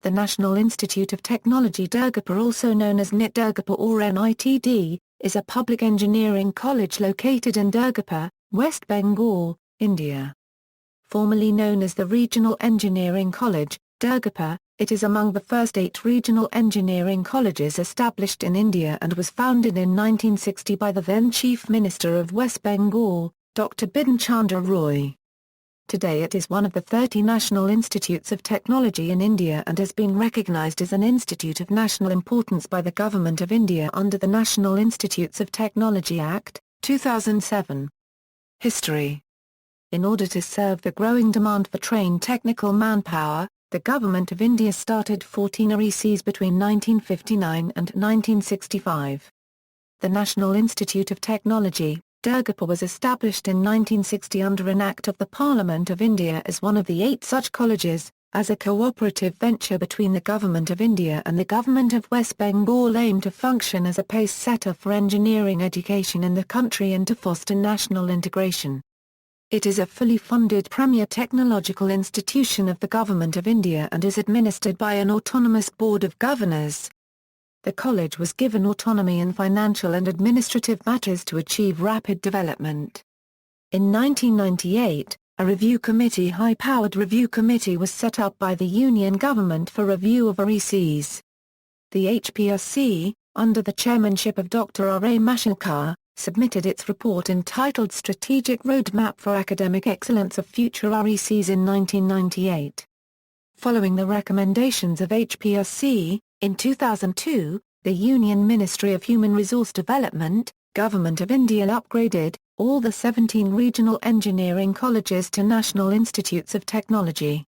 The National Institute of Technology Durgapur, also known as NIT Durgapur or NITD, is a public engineering college located in Durgapur, West Bengal, India. Formerly known as the Regional Engineering College, Durgapur, it is among the first 8 regional engineering colleges established in India and was founded in 1960 by the then Chief Minister of West Bengal, Dr. Bidhan Chandra Roy. Today it is one of the 30 national institutes of technology in India and has been recognized as an institute of national importance by the Government of India under the National Institutes of Technology Act, 2007. History. In order to serve the growing demand for trained technical manpower, the Government of India started 14 RECs between 1959 and 1965. The National Institute of Technology, Durgapur, was established in 1960 under an Act of the Parliament of India as one of the 8 such colleges, as a cooperative venture between the Government of India and the Government of West Bengal aimed to function as a pace-setter for engineering education in the country and to foster national integration. It is a fully funded premier technological institution of the Government of India and is administered by an autonomous board of governors. The college was given autonomy in financial and administrative matters to achieve rapid development. In 1998, a high-powered review committee was set up by the Union government for review of RECs. The HPRC, under the chairmanship of Dr. R.A. Mashilkar, submitted its report entitled Strategic Roadmap for Academic Excellence of Future RECs in 1998. Following the recommendations of HPRC, in 2002, the Union Ministry of Human Resource Development, Government of India upgraded all the 17 regional engineering colleges to National Institutes of Technology.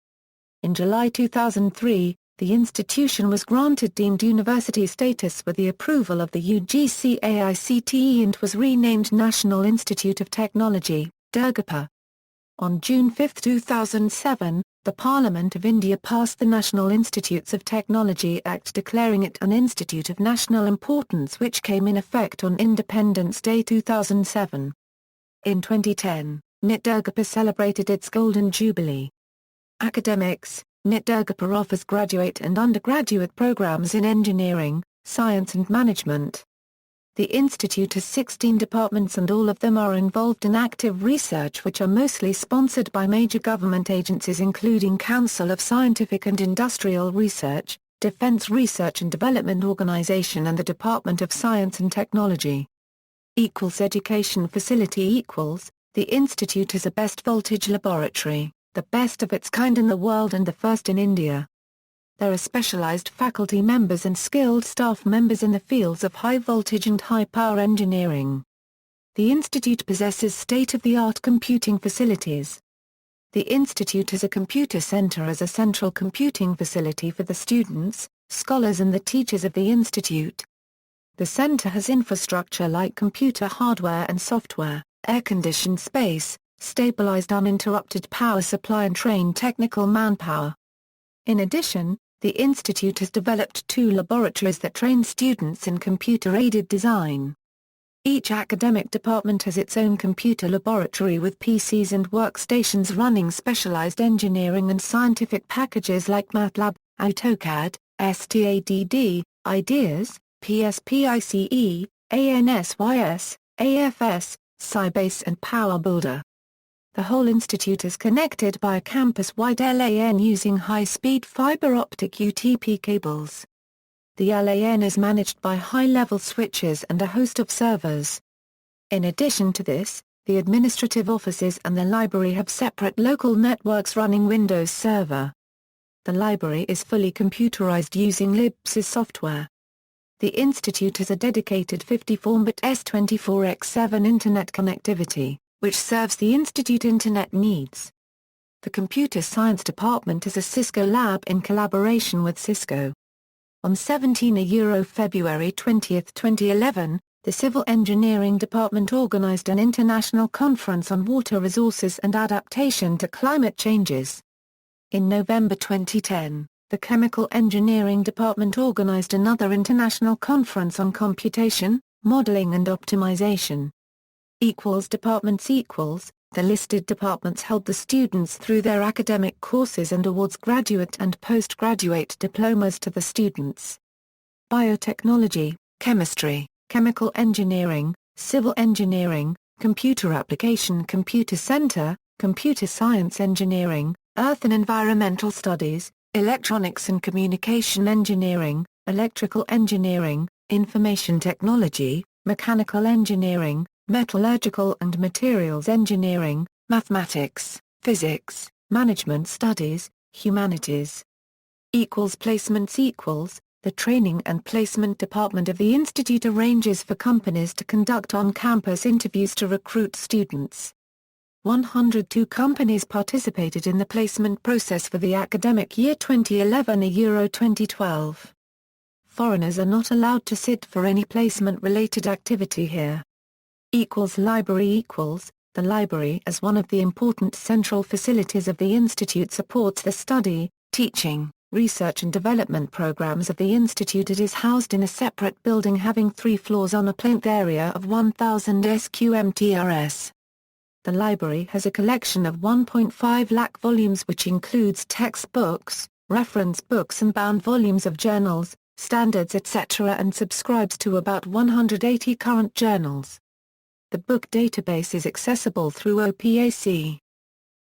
In July 2003, the institution was granted deemed university status with the approval of the UGC-AICTE and was renamed National Institute of Technology, Durgapur. On June 5, 2007, the Parliament of India passed the National Institutes of Technology Act declaring it an institute of national importance, which came in effect on Independence Day 2007. In 2010, NIT Durgapur celebrated its Golden Jubilee. Academics. NIT Durgapur offers graduate and undergraduate programs in engineering, science and management. The institute has 16 departments and all of them are involved in active research which are mostly sponsored by major government agencies including Council of Scientific and Industrial Research, Defence Research and Development Organisation and the Department of Science and Technology. Education facility. The institute is a best voltage laboratory, the best of its kind in the world and the first in India. There are specialized faculty members and skilled staff members in the fields of high voltage and high power engineering. The institute possesses state-of-the-art computing facilities. The institute has a computer center as a central computing facility for the students, scholars and the teachers of the institute. The center has infrastructure like computer hardware and software, air-conditioned space, stabilized uninterrupted power supply and trained technical manpower. In addition, the institute has developed 2 laboratories that train students in computer-aided design. Each academic department has its own computer laboratory with PCs and workstations running specialized engineering and scientific packages like MATLAB, AutoCAD, STADD, IDEAS, PSPICE, ANSYS, AFS, Sybase and PowerBuilder. The whole institute is connected by a campus-wide LAN using high-speed fiber optic UTP cables. The LAN is managed by high-level switches and a host of servers. In addition to this, the administrative offices and the library have separate local networks running Windows Server. The library is fully computerized using libsys software. The institute has a dedicated 54-bit S24x7 Internet connectivity, which serves the institute Internet needs. The Computer Science Department is a Cisco lab in collaboration with Cisco. On February 20, 2011, the Civil Engineering Department organized an international conference on water resources and adaptation to climate changes. In November 2010, the Chemical Engineering Department organized another international conference on computation, modeling and optimization. Departments. The listed departments help the students through their academic courses and awards graduate and postgraduate diplomas to the students. Biotechnology, chemistry, chemical engineering, civil engineering, computer application computer center, computer science engineering, earth and environmental studies, electronics and communication engineering, electrical engineering, information technology, mechanical engineering, metallurgical and materials engineering, mathematics, physics, management studies, humanities. Placements. The training and placement department of the institute arranges for companies to conduct on-campus interviews to recruit students. 102 companies participated in the placement process for the academic year 2011-2012. Foreigners are not allowed to sit for any placement-related activity here. Library. The library as one of the important central facilities of the institute supports the study, teaching, research and development programs of the institute. It is housed in a separate building having 3 floors on a plinth area of 1,000 sqm. The library has a collection of 1.5 lakh volumes which includes textbooks, reference books and bound volumes of journals, standards etc. and subscribes to about 180 current journals. The book database is accessible through OPAC.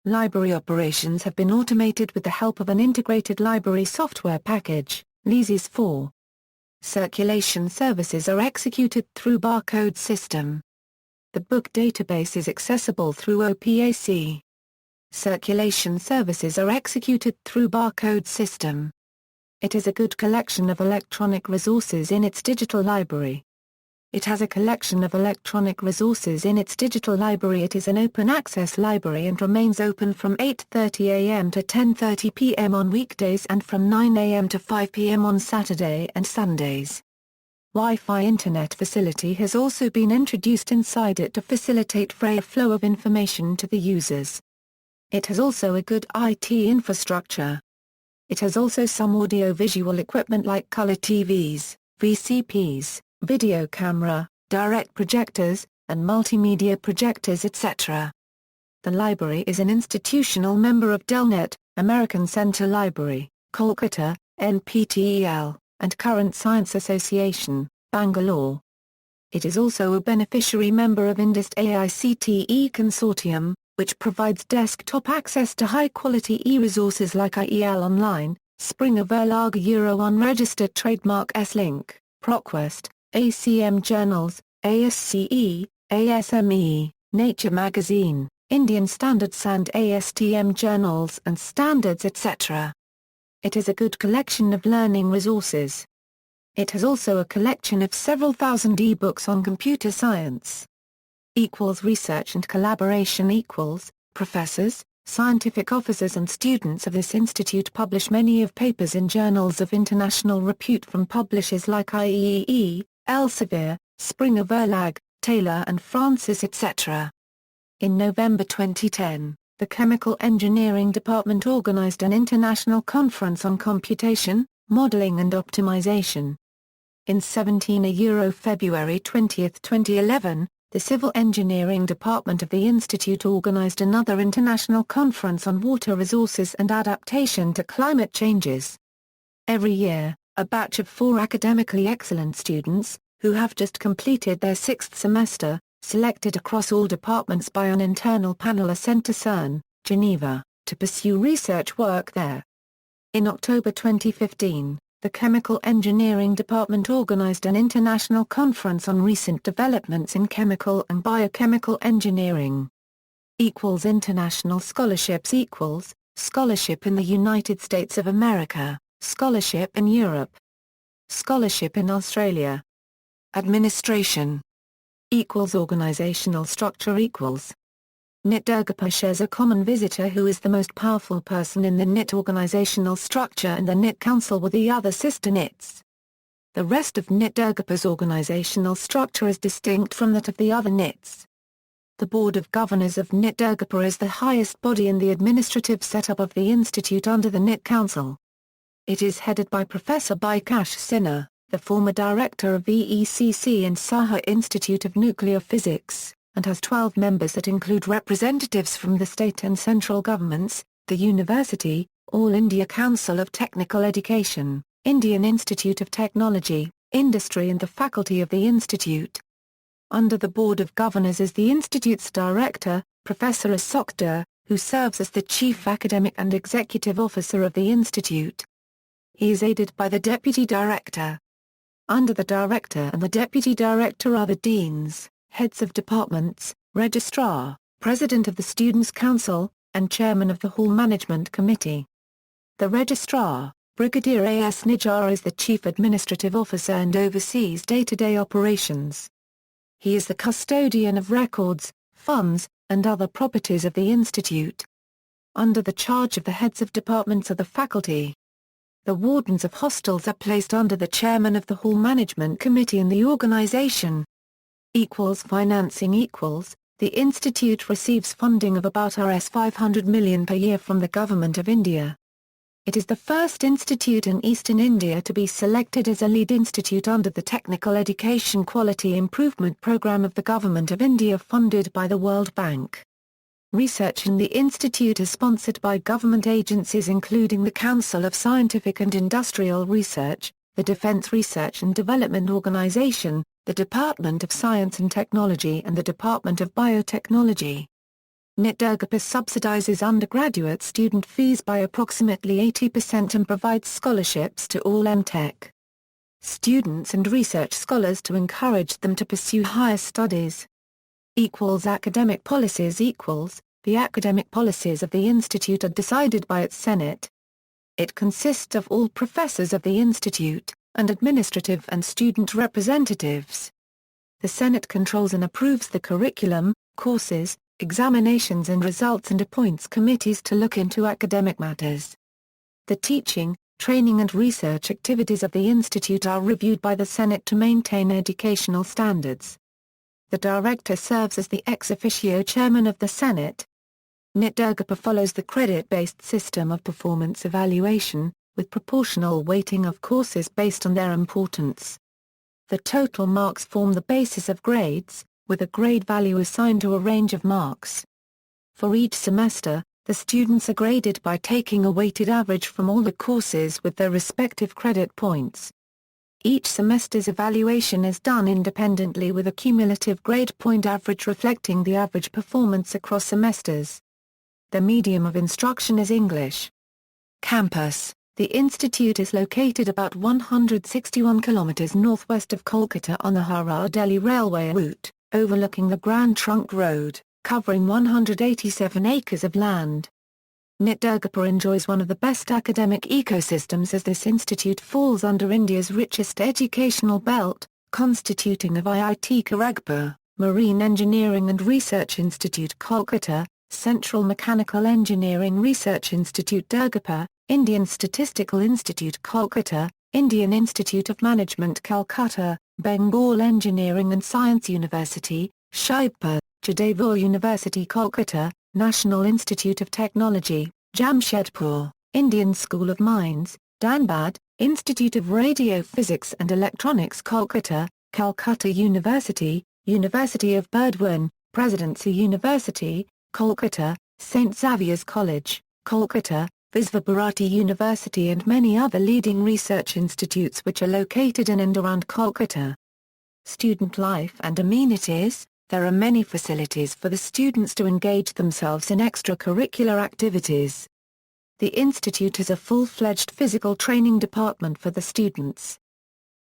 Library operations have been automated with the help of an integrated library software package, LYSIS 4. Circulation services are executed through barcode system. The book database is accessible through OPAC. Circulation services are executed through barcode system. It is a good collection of electronic resources in its digital library. It has a collection of electronic resources in its digital library. It is an open-access library and remains open from 8:30 a.m. to 10:30 p.m. on weekdays and from 9 a.m. to 5 p.m. on Saturday and Sundays. Wi-Fi internet facility has also been introduced inside it to facilitate free flow of information to the users. It has also a good IT infrastructure. It has also some audio-visual equipment like color TVs, VCPs, video camera, direct projectors, and multimedia projectors etc. The library is an institutional member of Delnet, American Center Library, Kolkata, NPTEL, and Current Science Association, Bangalore. It is also a beneficiary member of INDUST AICTE Consortium, which provides desktop access to high-quality e-resources like IEL Online, Springer Verlag Euro Unregistered Trademark S-Link, ProQuest, ACM Journals, ASCE, ASME, Nature Magazine, Indian Standards and ASTM Journals and Standards etc. It is a good collection of learning resources. It has also a collection of several thousand e-books on computer science. Research and collaboration. Professors, scientific officers and students of this institute publish many of papers in journals of international repute from publishers like IEEE, Elsevier, Springer Verlag, Taylor and Francis etc. In November 2010, the Chemical Engineering Department organized an international conference on computation, modeling and optimization. In February 20, 2011, the Civil Engineering Department of the Institute organized another international conference on water resources and adaptation to climate changes. Every year, a batch of 4 academically excellent students, who have just completed their 6th semester, selected across all departments by an internal panel are sent to CERN, Geneva, to pursue research work there. In October 2015, the Chemical Engineering Department organized an international conference on recent developments in chemical and biochemical engineering. International scholarships. Scholarship in the United States of America, scholarship in Europe, scholarship in Australia. Administration. Organizational structure. NIT Durgapur shares a common visitor who is the most powerful person in the NIT organizational structure and the NIT Council with the other sister NITs. The rest of NIT Durgapur's organizational structure is distinct from that of the other NITs. The Board of Governors of NIT Durgapur is the highest body in the administrative setup of the institute under the NIT Council. It is headed by Professor Bikash Sinha, the former director of VECC and Saha Institute of Nuclear Physics, and has 12 members that include representatives from the state and central governments, the university, All India Council of Technical Education, Indian Institute of Technology, Industry and the faculty of the institute. Under the Board of Governors is the institute's director, Professor Asokdar, who serves as the chief academic and executive officer of the institute. He is aided by the deputy director. Under the director and the deputy director are the deans, heads of departments, registrar, president of the Students' Council, and chairman of the Hall Management Committee. The registrar, Brigadier A.S. Nijjar, is the chief administrative officer and oversees day-to-day operations. He is the custodian of records, funds, and other properties of the institute. Under the charge of the heads of departments are the faculty. The wardens of hostels are placed under the chairman of the Hall Management Committee and the organization. Financing. The institute receives funding of about Rs 500 million per year from the Government of India. It is the first institute in Eastern India to be selected as a lead institute under the Technical Education Quality Improvement Programme of the Government of India funded by the World Bank. Research in the institute is sponsored by government agencies including the Council of Scientific and Industrial Research, the Defence Research and Development Organisation, the Department of Science and Technology and the Department of Biotechnology. NIT Durgapur subsidises undergraduate student fees by approximately 80% and provides scholarships to all M.Tech students and research scholars to encourage them to pursue higher studies. Academic policies. The academic policies of the institute are decided by its Senate. It consists of all professors of the institute, and administrative and student representatives. The Senate controls and approves the curriculum, courses, examinations and results and appoints committees to look into academic matters. The teaching, training and research activities of the institute are reviewed by the Senate to maintain educational standards. The director serves as the ex officio chairman of the Senate. NIT Durgapur follows the credit-based system of performance evaluation, with proportional weighting of courses based on their importance. The total marks form the basis of grades, with a grade value assigned to a range of marks. For each semester, the students are graded by taking a weighted average from all the courses with their respective credit points. Each semester's evaluation is done independently with a cumulative grade point average reflecting the average performance across semesters. The medium of instruction is English. Campus. The institute is located about 161 kilometers northwest of Kolkata on the Howrah-Delhi railway route, overlooking the Grand Trunk Road, covering 187 acres of land. NIT Durgapur enjoys one of the best academic ecosystems as this institute falls under India's richest educational belt, constituting of IIT Kharagpur, Marine Engineering and Research Institute Kolkata, Central Mechanical Engineering Research Institute Durgapur, Indian Statistical Institute Kolkata, Indian Institute of Management Calcutta, Bengal Engineering and Science University, Shibpur, Jadavpur University Kolkata, National Institute of Technology, Jamshedpur, Indian School of Mines, Dhanbad, Institute of Radio Physics and Electronics Kolkata, Calcutta University, University of Burdwan, Presidency University, Kolkata, St. Xavier's College, Kolkata, Visva Bharati University and many other leading research institutes which are located in and around Kolkata. Student life and amenities. There are many facilities for the students to engage themselves in extracurricular activities. The institute has a full-fledged physical training department for the students.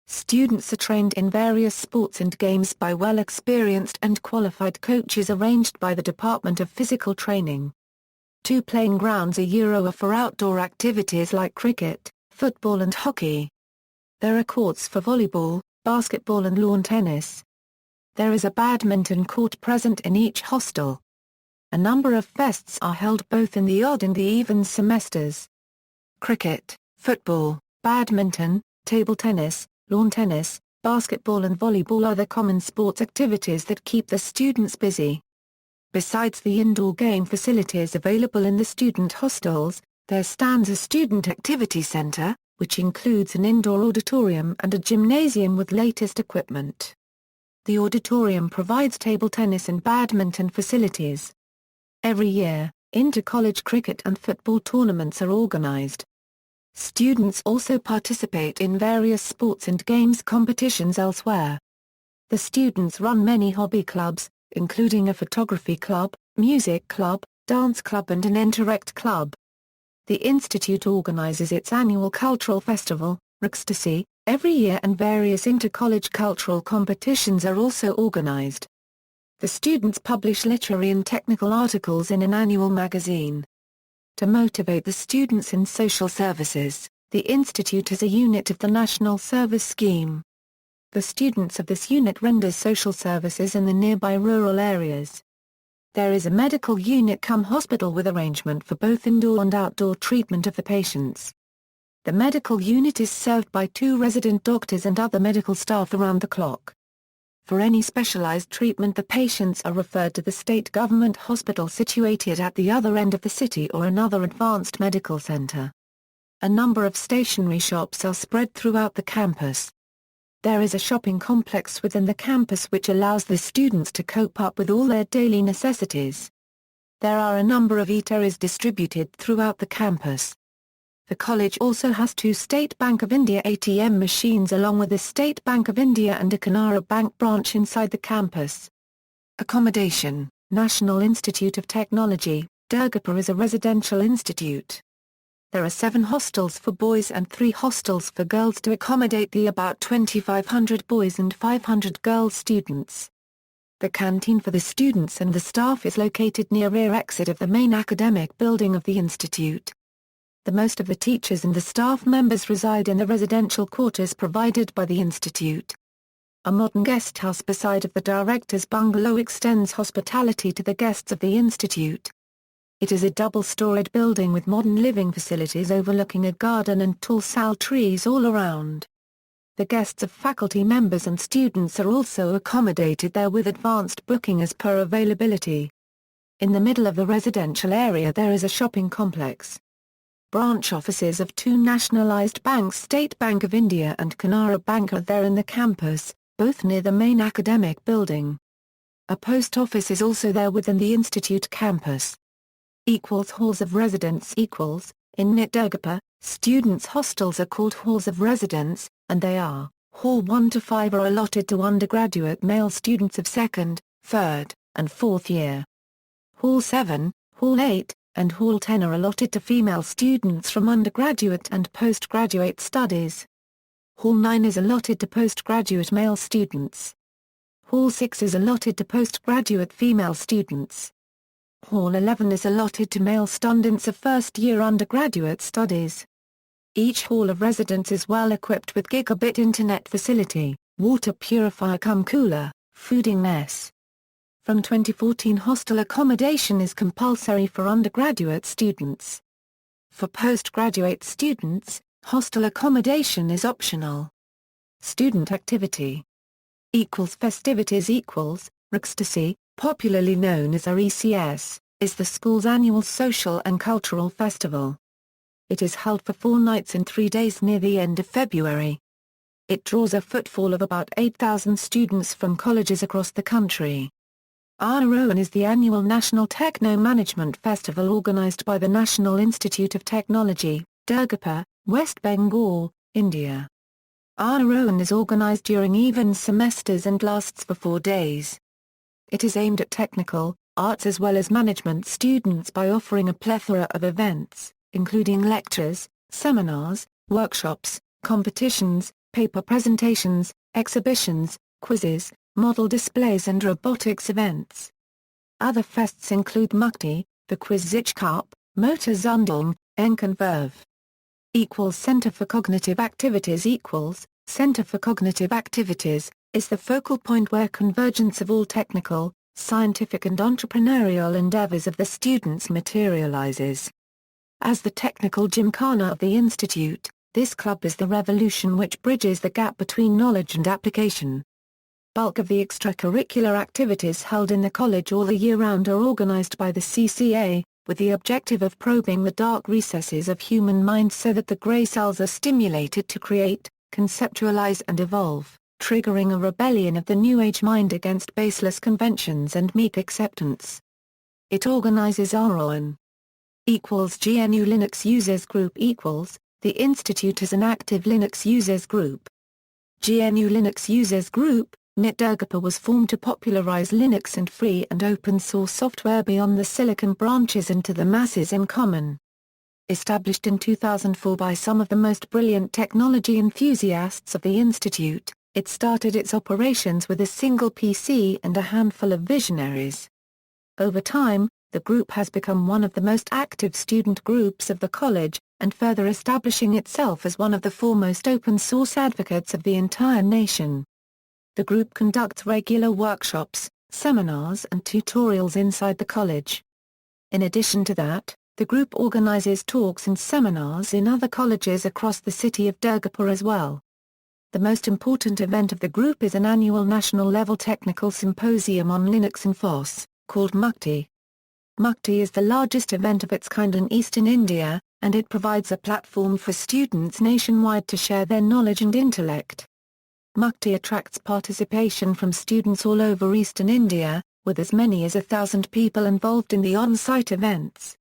Students are trained in various sports and games by well-experienced and qualified coaches arranged by the Department of Physical Training. 2 playing grounds are for outdoor activities like cricket, football and hockey. There are courts for volleyball, basketball and lawn tennis. There is a badminton court present in each hostel. A number of fests are held both in the odd and the even semesters. Cricket, football, badminton, table tennis, lawn tennis, basketball and volleyball are the common sports activities that keep the students busy. Besides the indoor game facilities available in the student hostels, there stands a student activity center, which includes an indoor auditorium and a gymnasium with latest equipment. The auditorium provides table tennis and badminton facilities. Every year, inter-college cricket and football tournaments are organized. Students also participate in various sports and games competitions elsewhere. The students run many hobby clubs, including a photography club, music club, dance club and an interact club. The institute organizes its annual cultural festival, Guesthouse, every year, and various inter-college cultural competitions are also organized. The students publish literary and technical articles in an annual magazine. To motivate the students in social services, the institute is a unit of the National Service Scheme. The students of this unit render social services in the nearby rural areas. There is a medical unit cum hospital with arrangement for both indoor and outdoor treatment of the patients. The medical unit is served by 2 resident doctors and other medical staff around the clock. For any specialized treatment, the patients are referred to the state government hospital situated at the other end of the city or another advanced medical center. A number of stationery shops are spread throughout the campus. There is a shopping complex within the campus which allows the students to cope up with all their daily necessities. There are a number of eateries distributed throughout the campus. The college also has 2 State Bank of India ATM machines along with the State Bank of India and a Canara Bank branch inside the campus. Accommodation. National Institute of Technology, Durgapur is a residential institute. There are 7 hostels for boys and 3 hostels for girls to accommodate the about 2,500 boys and 500 girl students. The canteen for the students and the staff is located near rear exit of the main academic building of the institute. The most of the teachers and the staff members reside in the residential quarters provided by the institute. A modern guest house beside of the director's bungalow extends hospitality to the guests of the institute. It is a double-storied building with modern living facilities overlooking a garden and tall sal trees all around. The guests of faculty members and students are also accommodated there with advanced booking as per availability. In the middle of the residential area there is a shopping complex. Branch offices of 2 nationalized banks, State Bank of India and Canara Bank, are there in the campus, both near the main academic building. A post office is also there within the institute campus. Halls of residence. In NIT Durgapur, students' hostels are called halls of residence, and they are: Hall 1 to 5 are allotted to undergraduate male students of 2nd, 3rd, and 4th year. Hall 7, Hall 8, and Hall 10 are allotted to female students from undergraduate and postgraduate studies. Hall 9 is allotted to postgraduate male students. Hall 6 is allotted to postgraduate female students. Hall 11 is allotted to male students of first-year undergraduate studies. Each hall of residence is well equipped with gigabit internet facility, water purifier cum cooler, fooding mess. From 2014, hostel accommodation is compulsory for undergraduate students. For postgraduate students, hostel accommodation is optional. Student activity. Festivities. Guesthouse, popularly known as RECS, is the school's annual social and cultural festival. It is held for 4 nights and 3 days near the end of February. It draws a footfall of about 8,000 students from colleges across the country. Attribution is the annual National Techno Management Festival organized by the National Institute of Technology, Durgapur, West Bengal, India. Attribution is organized during even semesters and lasts for 4 days. It is aimed at technical, arts as well as management students by offering a plethora of events, including lectures, seminars, workshops, competitions, paper presentations, exhibitions, quizzes, model displays and robotics events. Other fests include Mukti, the Quiz Zich Cup, Motor Zundung, Enconverve. Center for Cognitive Activities. Center for Cognitive Activities is the focal point where convergence of all technical, scientific and entrepreneurial endeavors of the students materializes. As the technical gymkhana of the institute, this club is the revolution which bridges the gap between knowledge and application. Bulk of the extracurricular activities held in the college all the year round are organized by the CCA, with the objective of probing the dark recesses of human minds so that the grey cells are stimulated to create, conceptualize and evolve, triggering a rebellion of the New Age mind against baseless conventions and meek acceptance. It organizes RON equals GNU Linux Users Group equals, the Institute is an active Linux users group. GNU Linux Users Group, NIT Durgapur was formed to popularize Linux and free and open source software beyond the silicon branches into the masses in common. Established in 2004 by some of the most brilliant technology enthusiasts of the Institute, it started its operations with a single PC and a handful of visionaries. Over time, the group has become one of the most active student groups of the college, and further establishing itself as one of the foremost open-source advocates of the entire nation. The group conducts regular workshops, seminars and tutorials inside the college. In addition to that, the group organizes talks and seminars in other colleges across the city of Durgapur as well. The most important event of the group is an annual national-level technical symposium on Linux and FOSS, called NITD. NITD is the largest event of its kind in eastern India, and it provides a platform for students nationwide to share their knowledge and intellect. NITD attracts participation from students all over eastern India, with as many as 1,000 people involved in the on-site events.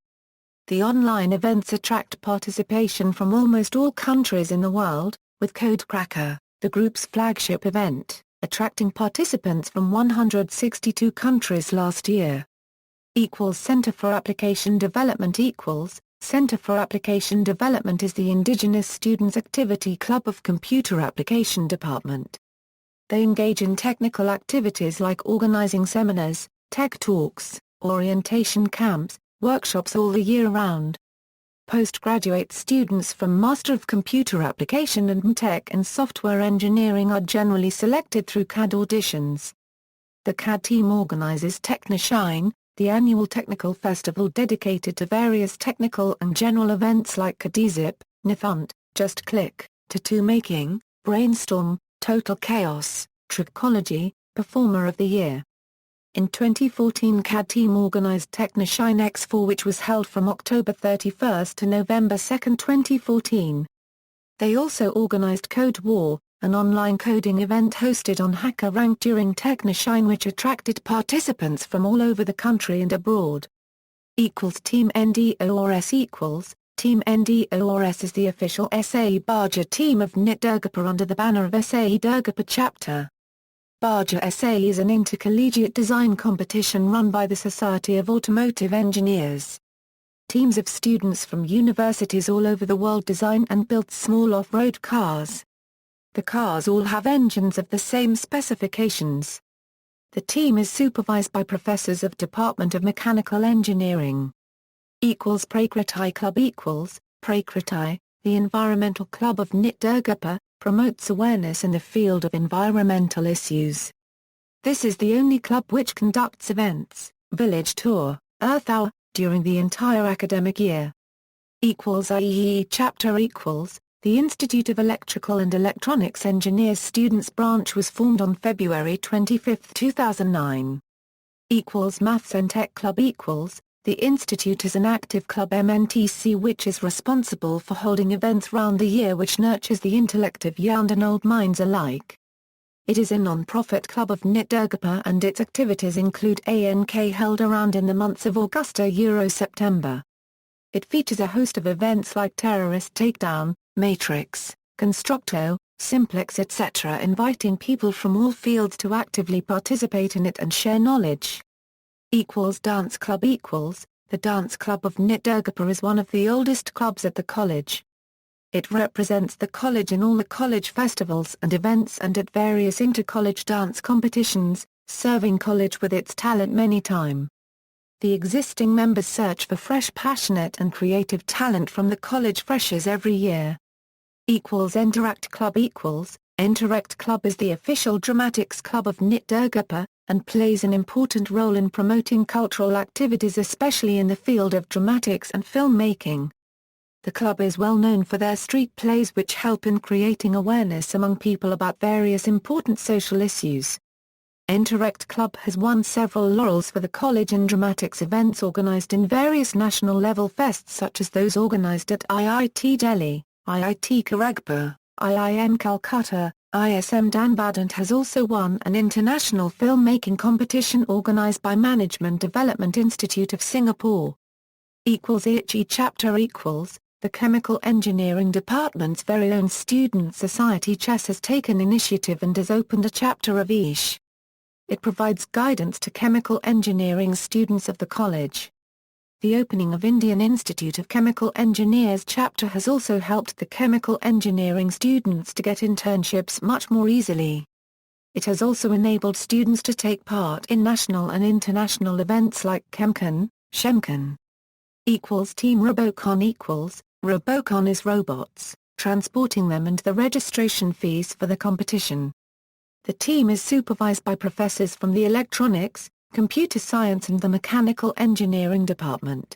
The online events attract participation from almost all countries in the world, with Codecracker, the group's flagship event, attracting participants from 162 countries last year. Center for Application Development Center for Application Development is the indigenous students' activity club of Computer Application Department. They engage in technical activities like organizing seminars, tech talks, orientation camps, workshops all the year round. Postgraduate students from Master of Computer Application and Tech and Software Engineering are generally selected through CAD auditions. The CAD team organizes Techno, the annual technical festival dedicated to various technical and general events like CADZIP, NIFUNT, Just Click, Tattoo Making, Brainstorm, Total Chaos, Trickology, Performer of the Year. In 2014 CAD team organized Techno X4 which was held from October 31 to November 2, 2014. They also organized Code War, an online coding event hosted on HackerRank during Techno which attracted participants from all over the country and abroad. Team NDORS Team NDORS is the official SAE Baja team of NIT Durgapur under the banner of SAE Durgapur Chapter. Baja SAE is an intercollegiate design competition run by the Society of Automotive Engineers. Teams of students from universities all over the world design and build small off-road cars. The cars all have engines of the same specifications. The team is supervised by professors of Department of Mechanical Engineering. Prakriti Club Prakriti, the environmental club of NIT Durgapur, promotes awareness in the field of environmental issues. This is the only club which conducts events, village tour, earth hour, during the entire academic year. IEEE Chapter The Institute of Electrical and Electronics Engineers Students Branch was formed on February 25, 2009. Maths and Tech Club The Institute is an active club MNTC which is responsible for holding events round the year which nurtures the intellect of young and old minds alike. It is a non-profit club of NIT Durgapur and its activities include ANK held around in the months of August-September. It features a host of events like Terrorist Takedown, Matrix, Constructo, Simplex etc. inviting people from all fields to actively participate in it and share knowledge. Dance Club The Dance Club of NIT Durgapur is one of the oldest clubs at the college. It represents the college in all the college festivals and events and at various inter-college dance competitions, serving college with its talent many times. The existing members search for fresh, passionate and creative talent from the college freshers every year. Interact Club Interact Club is the official dramatics club of NIT Durgapur, and plays an important role in promoting cultural activities especially in the field of dramatics and filmmaking. The club is well known for their street plays which help in creating awareness among people about various important social issues. Interact Club has won several laurels for the college in dramatics events organized in various national-level fests such as those organized at IIT Delhi, IIT Kharagpur, IIM Calcutta, ISM Dhanbad has also won an international filmmaking competition organized by Management Development Institute of Singapore. NIT Chapter The Chemical Engineering Department's very own student society CHES has taken initiative and has opened a chapter of ISH. It provides guidance to chemical engineering students of the college. The opening of Indian Institute of Chemical Engineers chapter has also helped the chemical engineering students to get internships much more easily. It has also enabled students to take part in national and international events like ChemCon, ShemCon. Team Robocon Robocon is robots, transporting them and the registration fees for the competition. The team is supervised by professors from the electronics, computer science and the mechanical engineering department.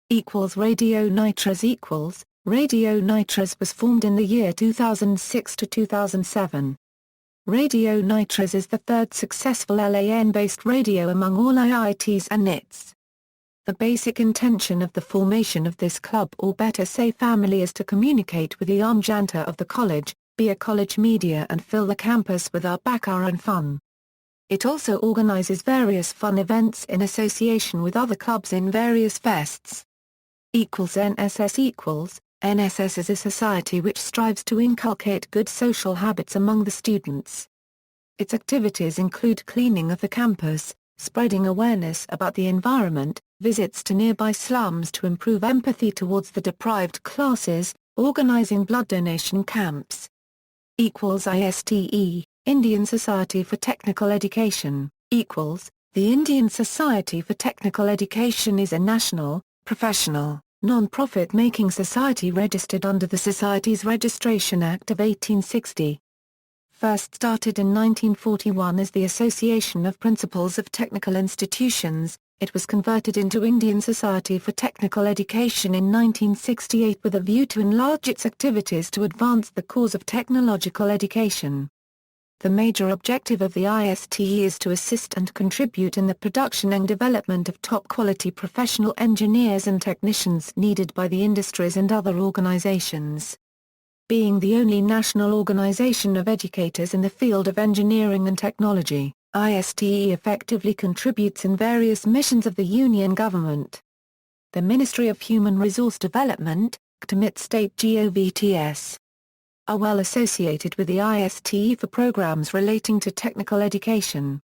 Radio Nitros Radio Nitros was formed in the year 2006 to 2007. Radio Nitros is the third successful LAN-based radio among all IITs and NITs. The basic intention of the formation of this club, or better say family, is to communicate with the Aam Janta of the college, be a college media and fill the campus with our bakar and fun. It also organizes various fun events in association with other clubs in various fests. NSS NSS is a society which strives to inculcate good social habits among the students. Its activities include cleaning of the campus, spreading awareness about the environment, visits to nearby slums to improve empathy towards the deprived classes, organizing blood donation camps. ISTE Indian Society for Technical Education, The Indian Society for Technical Education is a national, professional, non-profit making society registered under the Societies Registration Act of 1860. First started in 1941 as the Association of Principals of Technical Institutions, it was converted into Indian Society for Technical Education in 1968 with a view to enlarge its activities to advance the cause of technological education. The major objective of the ISTE is to assist and contribute in the production and development of top-quality professional engineers and technicians needed by the industries and other organizations. Being the only national organization of educators in the field of engineering and technology, ISTE effectively contributes in various missions of the Union government. The Ministry of Human Resource Development, CTMIT State GOVTS, are well associated with the ISTE for programs relating to technical education.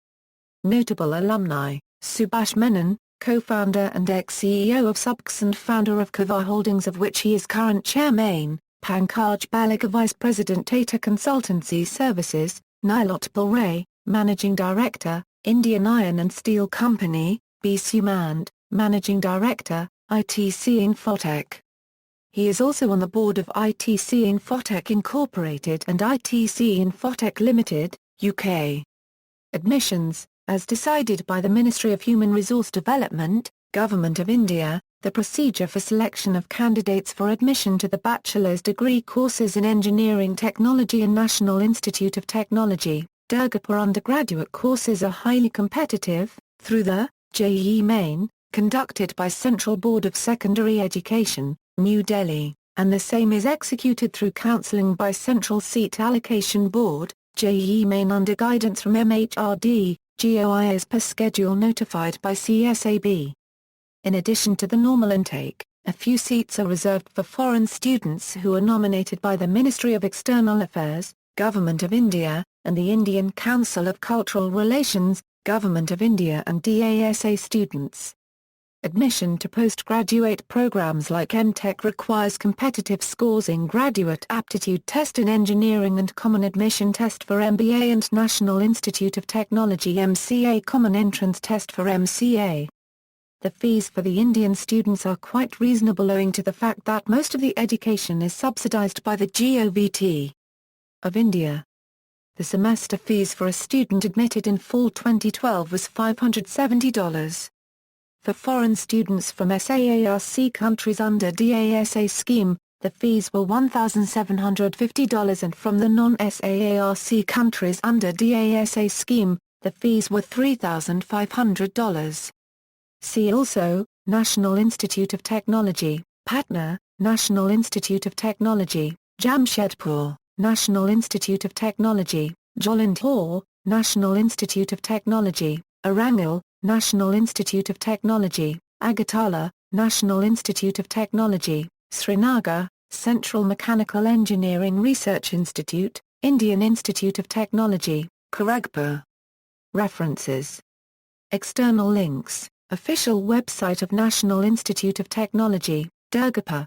Notable alumni: Subhash Menon, co-founder and ex-CEO of Subx and founder of Kava Holdings, of which he is current chairman; Pankaj Balika, Vice President, Tata Consultancy Services; Nilotpal Ray, Managing Director, Indian Iron and Steel Company; B. Sumant, Managing Director, ITC Infotech. He is also on the board of ITC Infotech Incorporated and ITC Infotech Limited, UK. Admissions: as decided by the Ministry of Human Resource Development, Government of India, the procedure for selection of candidates for admission to the bachelor's degree courses in Engineering Technology and National Institute of Technology, Durgapur undergraduate courses are highly competitive, through the JEE Main, conducted by Central Board of Secondary Education, New Delhi, and the same is executed through counselling by Central Seat Allocation Board, JEE Main, under guidance from MHRD, GOI as per schedule notified by CSAB. In addition to the normal intake, a few seats are reserved for foreign students who are nominated by the Ministry of External Affairs, Government of India, and the Indian Council of Cultural Relations, Government of India, and DASA students. Admission to postgraduate programs like MTech requires competitive scores in Graduate Aptitude Test in Engineering and Common Admission Test for MBA and National Institute of Technology MCA Common Entrance Test for MCA. The fees for the Indian students are quite reasonable owing to the fact that most of the education is subsidized by the GOVT of India. The semester fees for a student admitted in fall 2012 was $570. For foreign students from SAARC countries under DASA scheme, the fees were $1,750, and from the non-SAARC countries under DASA scheme, the fees were $3,500. See also, National Institute of Technology, Patna, National Institute of Technology, Jamshedpur, National Institute of Technology, Jalandhar, National Institute of Technology, Arangal, National Institute of Technology, Agartala, National Institute of Technology, Srinagar, Central Mechanical Engineering Research Institute, Indian Institute of Technology, Kharagpur. References. External links, official website of National Institute of Technology, Durgapur.